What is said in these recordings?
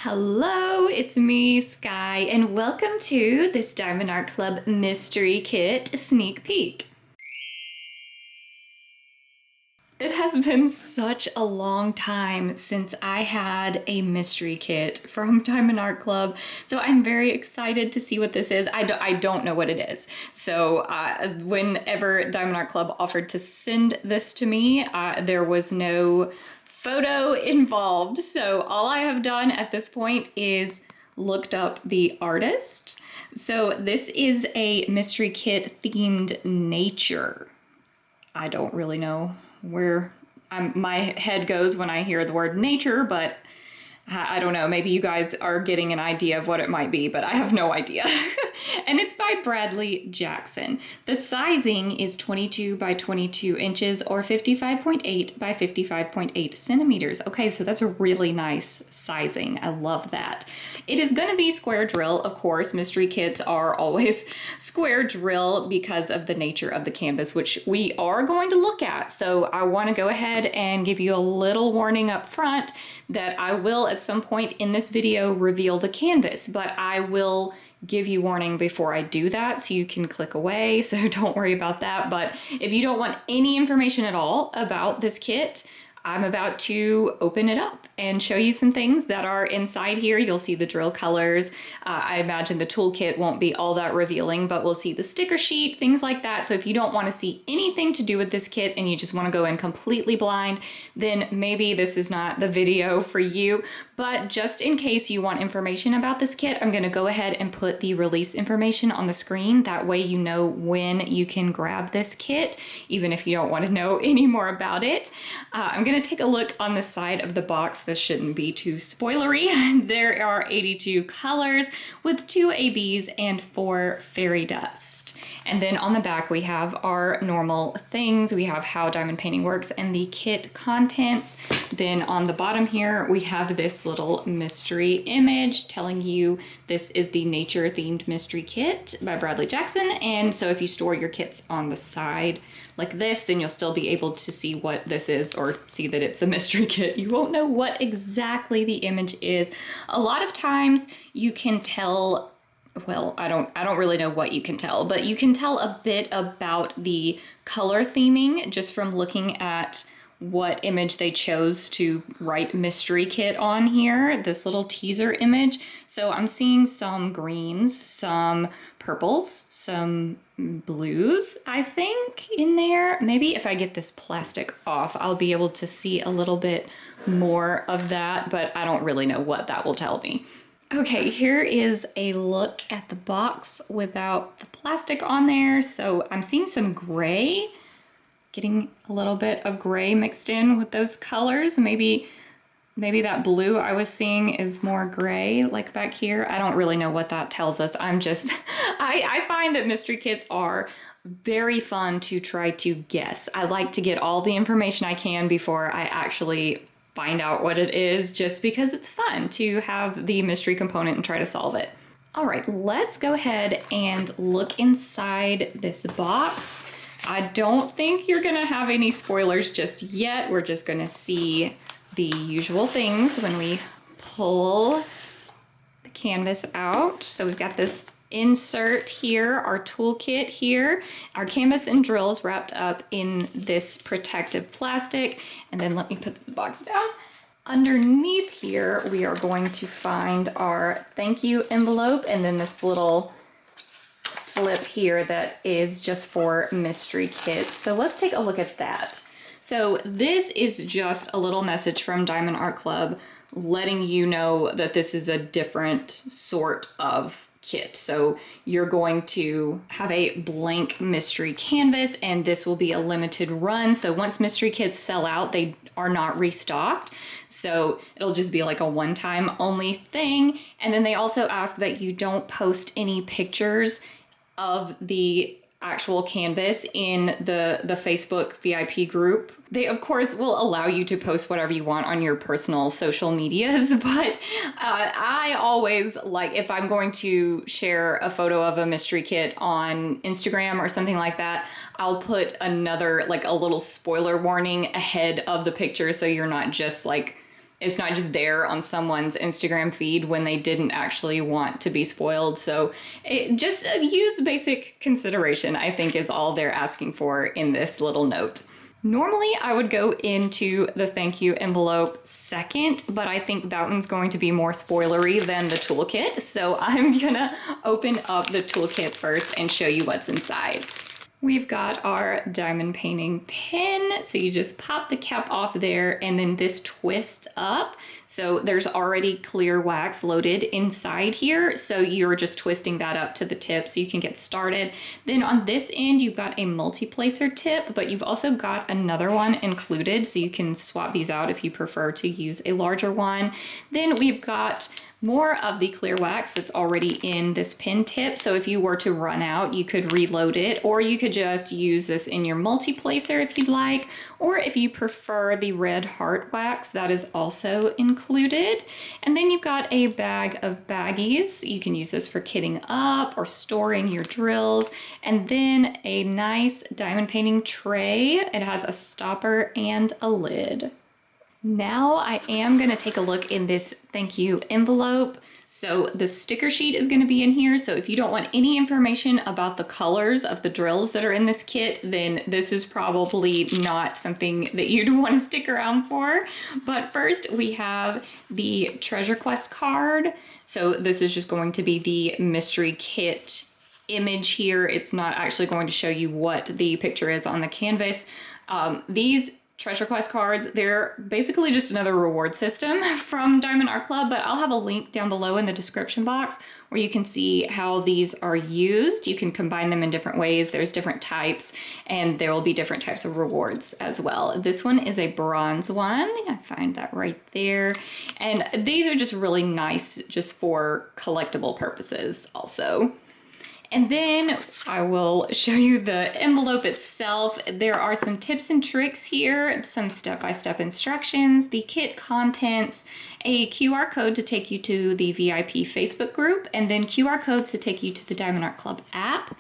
Hello, it's me, Sky, and welcome to this Diamond Art Club Mystery Kit sneak peek. It has been such a long time since I had a mystery kit from Diamond Art Club, so I'm very excited to see what this is. I don't know what it is. So whenever Diamond Art Club offered to send this to me, there was no photo involved. So all I have done at this point is looked up the artist. So this is a mystery kit themed nature. I don't really know where my head goes when I hear the word nature, but I don't know, maybe you guys are getting an idea of what it might be, but I have no idea. And it's by Bradley Jackson. The sizing is 22 by 22 inches or 55.8 by 55.8 centimeters. Okay, so that's a really nice sizing. I love that. It is going to be square drill, of course. Mystery kits are always square drill because of the nature of the canvas, which we are going to look at. So I want to go ahead and give you a little warning up front that I will at some point in this video reveal the canvas, but I will give you warning before I do that so you can click away, so don't worry about that. But if you don't want any information at all about this kit, I'm about to open it up and show you some things that are inside here. You'll see the drill colors. I imagine the toolkit won't be all that revealing, but we'll see the sticker sheet, things like that. So if you don't want to see anything to do with this kit and you just want to go in completely blind, then maybe this is not the video for you. But just in case you want information about this kit, I'm going to go ahead and put the release information on the screen. That way you know when you can grab this kit, even if you don't want to know any more about it. I'm going to take a look on the side of the box. This shouldn't be too spoilery. There are 82 colors with 2 ABs and 4 fairy dust. And then on the back we have our normal things. We have how diamond painting works and the kit contents. Then on the bottom here we have this little mystery image telling you this is the nature themed mystery kit by Bradley Jackson. And so if you store your kits on the side like this, then you'll still be able to see what this is or see that it's a mystery kit. You won't know what exactly the image is. A lot of times you can tell, well, I don't really know what you can tell, but you can tell a bit about the color theming just from looking at what image they chose to write mystery kit on here, this little teaser image. So I'm seeing some greens, some purples, some blues, I think, in there. Maybe if I get this plastic off, I'll be able to see a little bit more of that, but I don't really know what that will tell me. Okay, here is a look at the box without the plastic on there. So I'm seeing some gray, getting a little bit of gray mixed in with those colors. Maybe that blue I was seeing is more gray, like back here. I don't really know what that tells us. I'm just, I find that mystery kits are very fun to try to guess. I like to get all the information I can before I actually find out what it is, just because it's fun to have the mystery component and try to solve it. All right, let's go ahead and look inside this box. I don't think you're gonna have any spoilers just yet. We're just gonna see the usual things when we pull the canvas out. So we've got this insert here, our toolkit here, our canvas and drills wrapped up in this protective plastic. And then let me put this box down. Underneath here, we are going to find our thank you envelope and then this little slip here that is just for mystery kits. So let's take a look at that. So this is just a little message from Diamond Art Club letting you know that this is a different sort of kit. So you're going to have a blank mystery canvas and this will be a limited run. So once mystery kits sell out, they are not restocked. So it'll just be like a one-time only thing. And then they also ask that you don't post any pictures of the actual canvas in the Facebook VIP group. They of course will allow you to post whatever you want on your personal social medias, but I always like, if I'm going to share a photo of a mystery kit on Instagram or something like that, I'll put another, like a little spoiler warning ahead of the picture so you're not just like it's not just there on someone's Instagram feed when they didn't actually want to be spoiled. So just use basic consideration, I think, is all they're asking for in this little note. Normally, I would go into the thank you envelope second, but I think that one's going to be more spoilery than the toolkit. So I'm gonna open up the toolkit first and show you what's inside. We've got our diamond painting pin. So you just pop the cap off there and then this twists up. So there's already clear wax loaded inside here. So you're just twisting that up to the tip so you can get started. Then on this end, you've got a multi-placer tip, but you've also got another one included. So you can swap these out if you prefer to use a larger one. Then we've got more of the clear wax that's already in this pin tip. So if you were to run out, you could reload it, or you could just use this in your multi-placer if you'd like, or if you prefer the red heart wax, that is also included. And then you've got a bag of baggies. You can use this for kitting up or storing your drills. And then a nice diamond painting tray. It has a stopper and a lid. Now I am going to take a look in this thank you envelope. So the sticker sheet is going to be in here. So if you don't want any information about the colors of the drills that are in this kit, then this is probably not something that you'd want to stick around for. But first we have the Treasure Quest card. So this is just going to be the mystery kit image here. It's not actually going to show you what the picture is on the canvas. These Treasure Quest cards, they're basically just another reward system from Diamond Art Club, but I'll have a link down below in the description box where you can see how these are used. You can combine them in different ways. There's different types, and there will be different types of rewards as well. This one is a bronze one. I find that right there. And these are just really nice just for collectible purposes also. And then I will show you the envelope itself. There are some tips and tricks here, some step-by-step instructions, the kit contents, a QR code to take you to the VIP Facebook group, and then QR codes to take you to the Diamond Art Club app.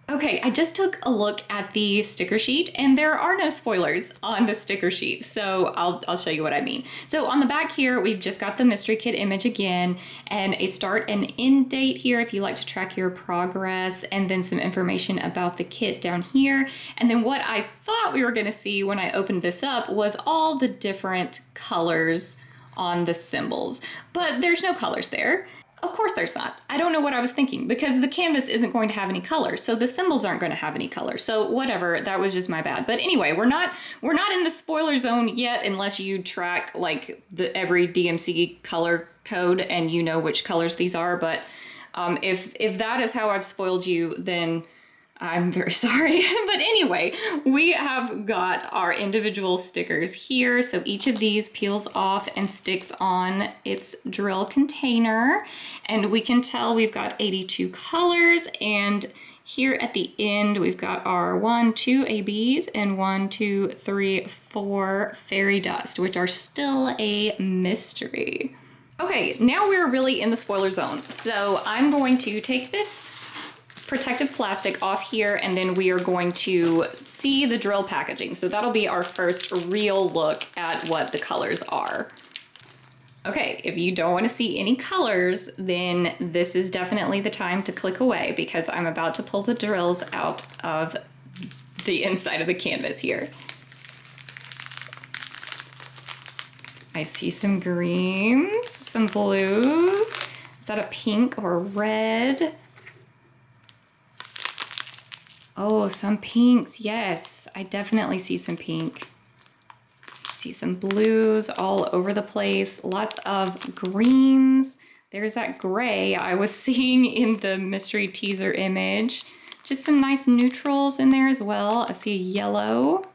Okay, I just took a look at the sticker sheet and there are no spoilers on the sticker sheet, so I'll show you what I mean. So on the back here, we've just got the mystery kit image again and a start and end date here if you like to track your progress, and then some information about the kit down here. And then what I thought we were gonna see when I opened this up was all the different colors on the symbols, but there's no colors there. Of course there's not. I don't know what I was thinking because the canvas isn't going to have any color. So the symbols aren't going to have any color. So whatever, that was just my bad. But anyway, we're not in the spoiler zone yet unless you track like every DMC color code and you know which colors these are. But if that is how I've spoiled you, then I'm very sorry. But anyway, we have got our individual stickers here. So each of these peels off and sticks on its drill container. And we can tell we've got 82 colors. And here at the end, we've got our 1, 2 ABs and 1, 2, 3, 4 fairy dust, which are still a mystery. Okay, now we're really in the spoiler zone. So I'm going to take this protective plastic off here and then we are going to see the drill packaging. So that'll be our first real look at what the colors are. Okay, if you don't want to see any colors, then this is definitely the time to click away because I'm about to pull the drills out of the inside of the canvas here. I see some greens, some blues. Is that a pink or red? Oh, some pinks, yes. I definitely see some pink. See some blues all over the place. Lots of greens. There's that gray I was seeing in the mystery teaser image. Just some nice neutrals in there as well. I see a yellow.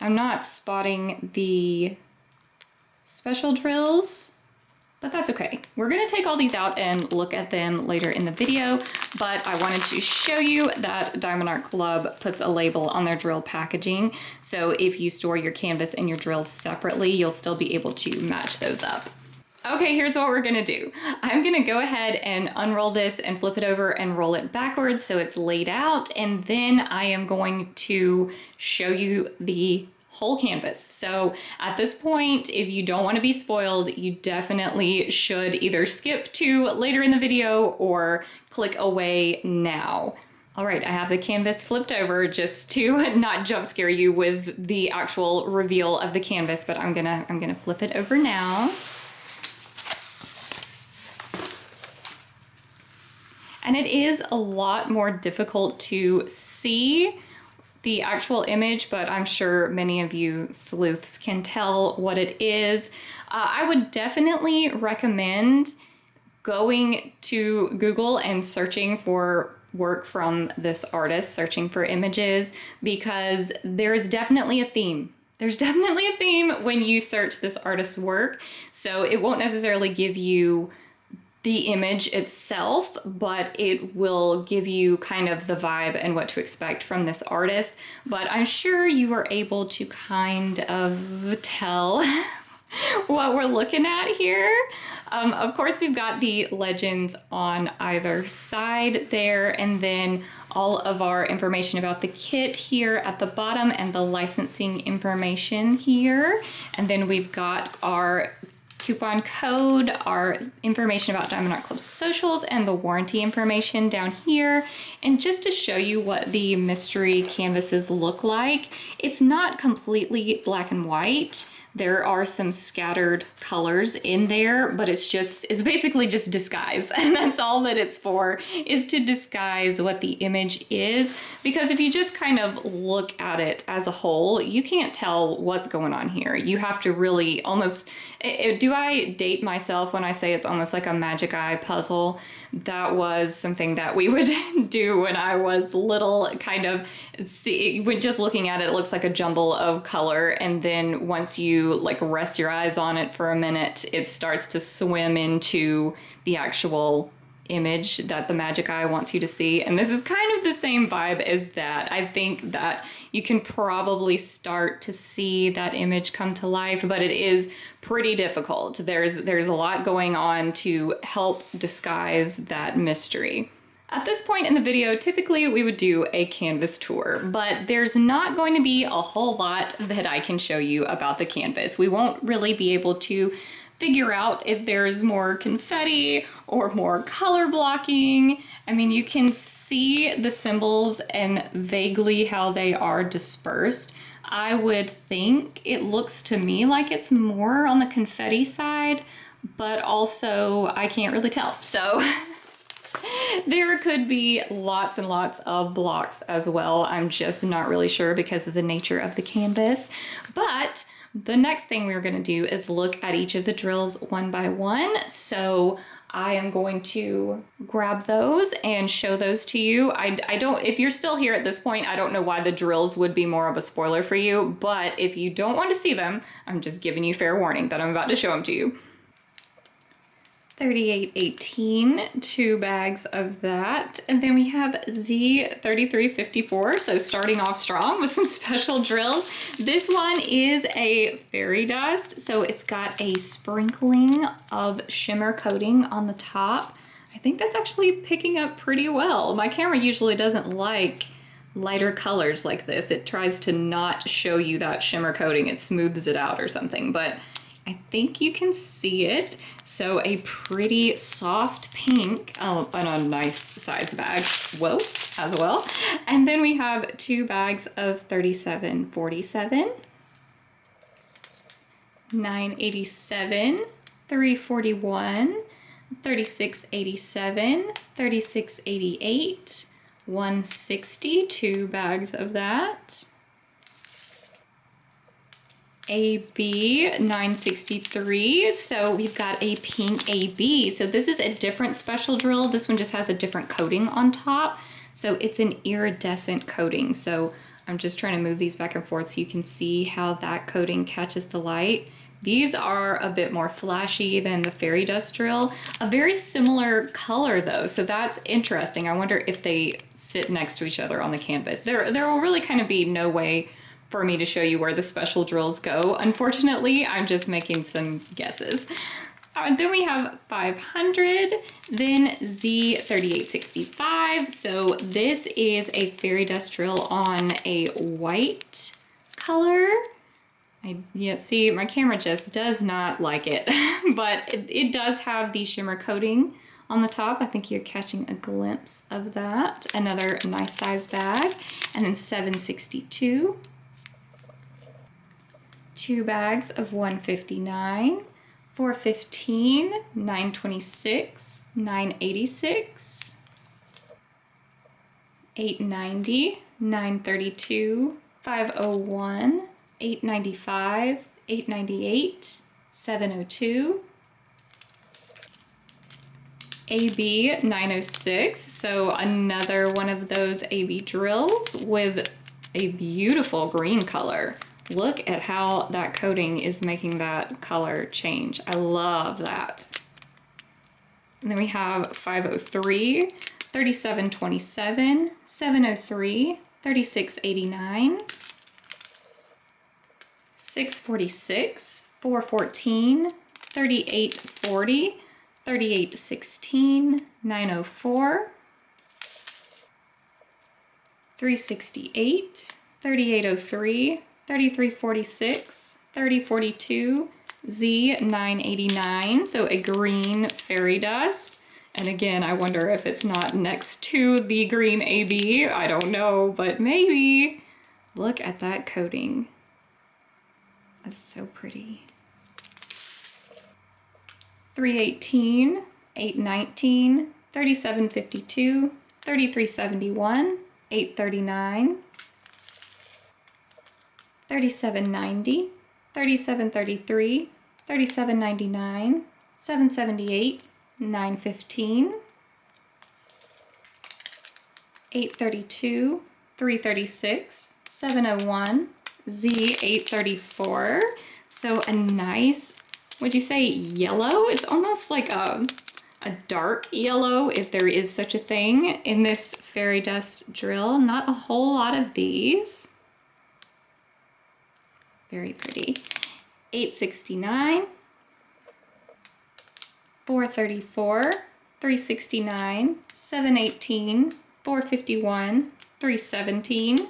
I'm not spotting the special drills, but that's okay. We're gonna take all these out and look at them later in the video, but I wanted to show you that Diamond Art Club puts a label on their drill packaging. So if you store your canvas and your drills separately, you'll still be able to match those up. Okay, here's what we're gonna do. I'm gonna go ahead and unroll this and flip it over and roll it backwards so it's laid out, and then I am going to show you the whole canvas. So at this point, if you don't want to be spoiled, you definitely should either skip to later in the video or click away now. All right, I have the canvas flipped over just to not jump scare you with the actual reveal of the canvas, but I'm gonna flip it over now. And it is a lot more difficult to see the actual image, but I'm sure many of you sleuths can tell what it is. I would definitely recommend going to Google and searching for work from this artist, searching for images, because there's definitely a theme. There's definitely a theme when you search this artist's work. So it won't necessarily give you the image itself, but it will give you kind of the vibe and what to expect from this artist. But I'm sure you are able to kind of tell what we're looking at here. Of course, we've got the legends on either side there, and then all of our information about the kit here at the bottom and the licensing information here. And then we've got our coupon code, our information about Diamond Art Club socials, and the warranty information down here. And just to show you what the mystery canvases look like, it's not completely black and white. There are some scattered colors in there, but it's basically just disguise. And that's all that it's for, is to disguise what the image is. Because if you just kind of look at it as a whole, you can't tell what's going on here. You have to really almost, do I date myself when I say it's almost like a Magic Eye puzzle? That was something that we would do when I was little, kind of see, when just looking at it, it looks like a jumble of color. And then once you like rest your eyes on it for a minute, it starts to swim into the actual image that the Magic Eye wants you to see. And this is kind of the same vibe as that. I think that you can probably start to see that image come to life, but it is pretty difficult. There's a lot going on to help disguise that mystery. At this point in the video, typically we would do a canvas tour, but there's not going to be a whole lot that I can show you about the canvas. We won't really be able to figure out if there's more confetti or more color blocking. I mean, you can see the symbols and vaguely how they are dispersed. I would think it looks to me like it's more on the confetti side, but also I can't really tell. So there could be lots and lots of blocks as well. I'm just not really sure because of the nature of the canvas. But the next thing we're going to do is look at each of the drills one by one. So I am going to grab those and show those to you. I don't, if you're still here at this point, I don't know why the drills would be more of a spoiler for you, but if you don't want to see them, I'm just giving you fair warning that I'm about to show them to you. 3818, 2 bags of that. And then we have Z3354, so starting off strong with some special drills. This one is a fairy dust, so it's got a sprinkling of shimmer coating on the top. I think that's actually picking up pretty well. My camera usually doesn't like lighter colors like this. It tries to not show you that shimmer coating. It smooths it out or something, but I think you can see it. So a pretty soft pink, and a nice size bag, whoa, as well. And then we have 2 bags of 3747, 987, 341, 3687, 3688, 160, 2 bags of that. AB 963, so we've got a pink AB. So this is a different special drill. This one just has a different coating on top. So it's an iridescent coating. So I'm just trying to move these back and forth so you can see how that coating catches the light. These are a bit more flashy than the fairy dust drill. A very similar color though, so that's interesting. I wonder if they sit next to each other on the canvas. There will really kind of be no way for me to show you where the special drills go. Unfortunately, I'm just making some guesses. Then we have 500, then Z3865. So this is a fairy dust drill on a white color. Yeah, see, my camera just does not like it, but it does have the shimmer coating on the top. I think you're catching a glimpse of that. Another nice size bag, and then 762. 2 bags of 159, 415, 926, 986, 890, 932, 501, 895, 898, 702, AB 906, so another one of those AB drills with a beautiful green color. Look at how that coating is making that color change. I love that. And then we have 503, 3727, 703, 3689, 646, 414, 3840, 3816, 904, 368, 3803, 3346, 3042, Z989, so a green fairy dust. And again, I wonder if it's not next to the green AB. I don't know, but maybe. Look at that coating. That's so pretty. 318, 819, 3752, 3371, 839, 3790, 3733, 3799, 778, 915, 832, 336, 701, Z834. So a nice, would you say yellow? It's almost like a dark yellow, if there is such a thing, in this fairy dust drill. Not a whole lot of these. Very pretty. 869, 434, 369, 718, 451, 317,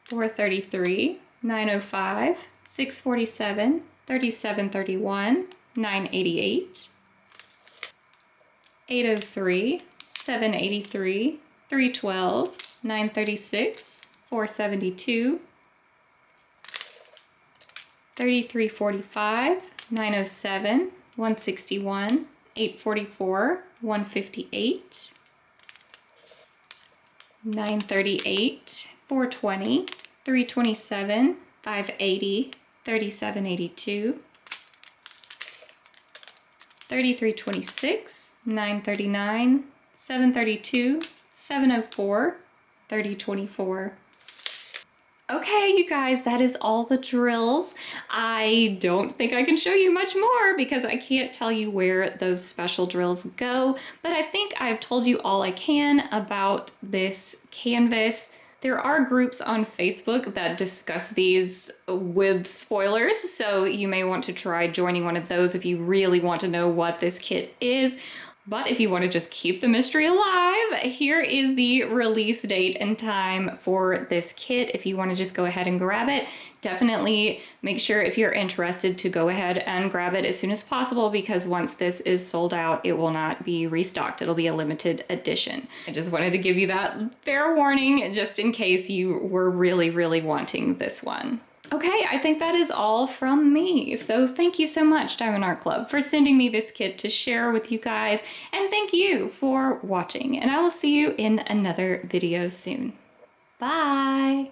433, 905, 647, 3731, 988, 803, 783, 312, 936, 472, 3345, 907, 161, 844, 158, 938, 420, 327, 580, 3782, 3326, 939, 732, 704, 3024. Okay, you guys, that is all the drills. I don't think I can show you much more because I can't tell you where those special drills go, but I think I've told you all I can about this canvas. There are groups on Facebook that discuss these with spoilers, so you may want to try joining one of those if you really want to know what this kit is. But if you want to just keep the mystery alive, here is the release date and time for this kit. If you want to just go ahead and grab it, definitely make sure if you're interested to go ahead and grab it as soon as possible, because once this is sold out, it will not be restocked. It'll be a limited edition. I just wanted to give you that fair warning just in case you were really, really wanting this one. Okay, I think that is all from me. So thank you so much, Diamond Art Club, for sending me this kit to share with you guys. And thank you for watching. And I will see you in another video soon. Bye!